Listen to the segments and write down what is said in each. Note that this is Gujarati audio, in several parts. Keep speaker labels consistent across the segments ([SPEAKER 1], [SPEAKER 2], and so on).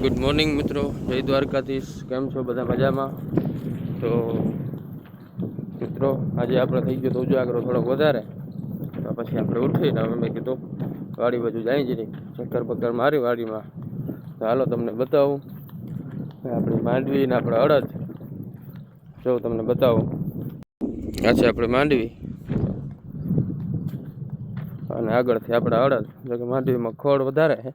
[SPEAKER 1] ગુડ મોર્નિંગ મિત્રો, જય દ્વારકાધીશ. કેમ છો બધા? મજામાં? તો મિત્રો આજે આપણે થઈ ગયો તો ઉજાગરો થોડોક વધારે, તો પછી આપણે ઉઠીને હવે મેં કીધું વાડી બાજુ જાય જરી ચક્કર પક્કર મારી વાડીમાં. તો હાલો તમને બતાવું આપણી માંડવી ને આપણે અડદ. જો તમને બતાવું, આ છે આપણે માંડવી અને આગળથી આપણે અડદ. જો કે માંડવીમાં ખોળ વધારે છે,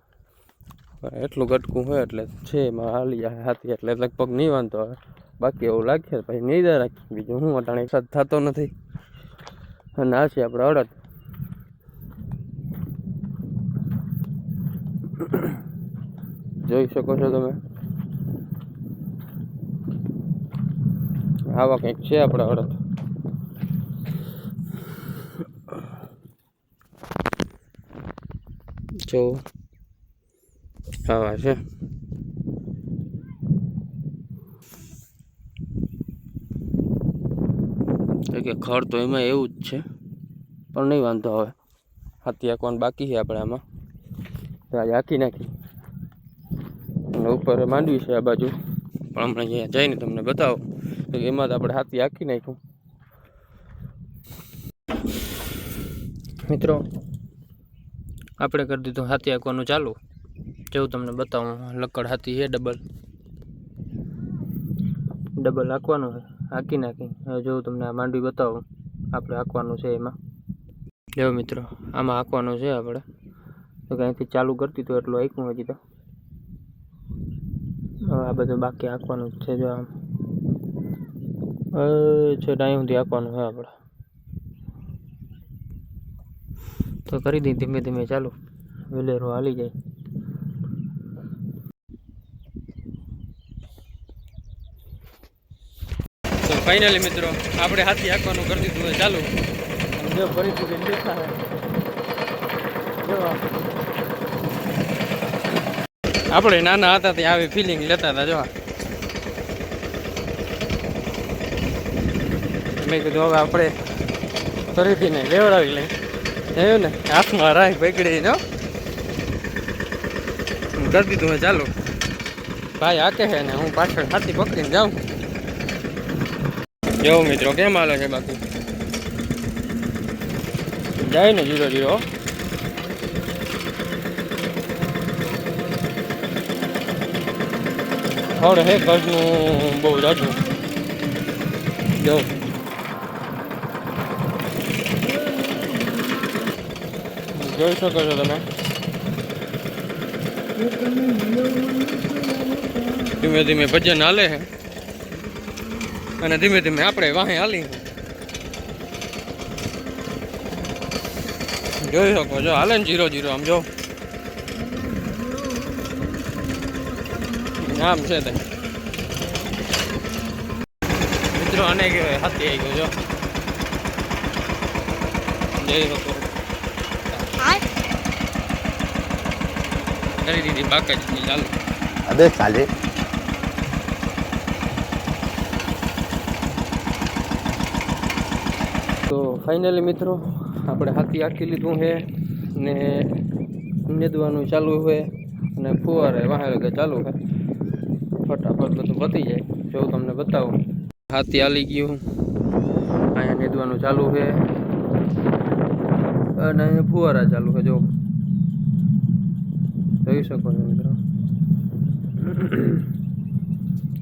[SPEAKER 1] એટલું ગટકું હોય એટલે છે એમાં હાલી જાય હાથી, એટલે લગભગ નહીં વાંધો આવે. બાકી એવું લાગે પછી નહીં દે રાખી, બીજું હું અટાણે એક સાથે થતો નથી. અને આ છે આપણે અડદ. જોઈ શકો છો તમે, આવા કંઈક છે આપણે અડદ. જો આવા છે. કે ખડ તો એમાં એવું જ છે, પણ નહીં વાંધો આવે. હાથી આંકવાનું બાકી છે આપણે આમાં, તો આજે આંકી નાખી. અને ઉપર માંડવી છે આ બાજુ, પણ હમણાં અહીંયા જઈને તમને બતાવો તો એમાં તો આપણે હાથી આંકી નાખ્યું. મિત્રો આપણે કરી દીધું હાથી આંકવાનું ચાલુ. જેવું તમને બતાવું, લક્કડ હાથી છે ડબલ આંકવાનું છે. આંકી નાખી હવે જો તમને આ માંડવી બતાવું, આપણે આંકવાનું છે એમાં. જો મિત્રો આમાં આંકવાનું છે આપણે, તો કે અહીંથી ચાલુ કરતી તો એટલું આંક્યું હજી તો. હવે આ બધું બાકી આંકવાનું જ છે. જો આમ છે ડાયું સુધી આંકવાનું છે આપણે. તો કરી દઈ ધીમે ધીમે ચાલુ, વેલેરો હાલી જાય. તો ફાઇનલી મિત્રો આપણે હાથી આંકવાનું કરી દીધું હોય ચાલુ. જો પરિસ્થિતિ દેખા હે, આપણે નાના હતા ત્યાં આવી ફિલિંગ લેતા હતા. જો મેં કીધું હવે આપણે ફરીથી ને લેવડાવી લઈ એવું ને, હાથમાં રાય પકડી નો કરી દીધું હોય ચાલુ. ભાઈ હાકે છે ને હું પાછળ હાથી પકડીને જાઉં. જો મિત્રો કેમ હાલે છે બાકી? જાય ને 0-0. ફળ હે ઘરનું બહુ જાજુ. જો જોઈ શકો છો તમે, ધીમે ધીમે ભજન હાલે છે અને ધીમે ધીમે આપણે વાહે હાલી. જોઈ શકો છો હાલે ને 0-0. આમ જો આમ છે તે મિત્રો, આને કહેવાય હાથી આવી ગયો. જો જઈ શકો કરી દીધી બાકી જ ચાલુ.
[SPEAKER 2] અબે સાલે
[SPEAKER 1] તો ફાઇનલી મિત્રો આપણે હાથી આંકી લીધું છે ને નેદવાનું ચાલુ હોય અને ફુવારે વાહે ચાલુ છે. ફટાફટ બધું પતી જાય. જો તમને બતાવું, હાથી હાલી ગયું, અહીંયા નેદવાનું ચાલુ છે અને અહીંયા ફુવારા ચાલુ છે. જો જોઈ શકો છો મિત્રો,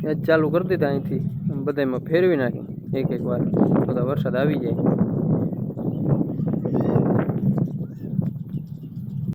[SPEAKER 1] એ જ ચાલુ કરી દીધા અહીંથી બધામાં ફેરવી નાખી એક વાર, બધા વરસાદ આવી જાય.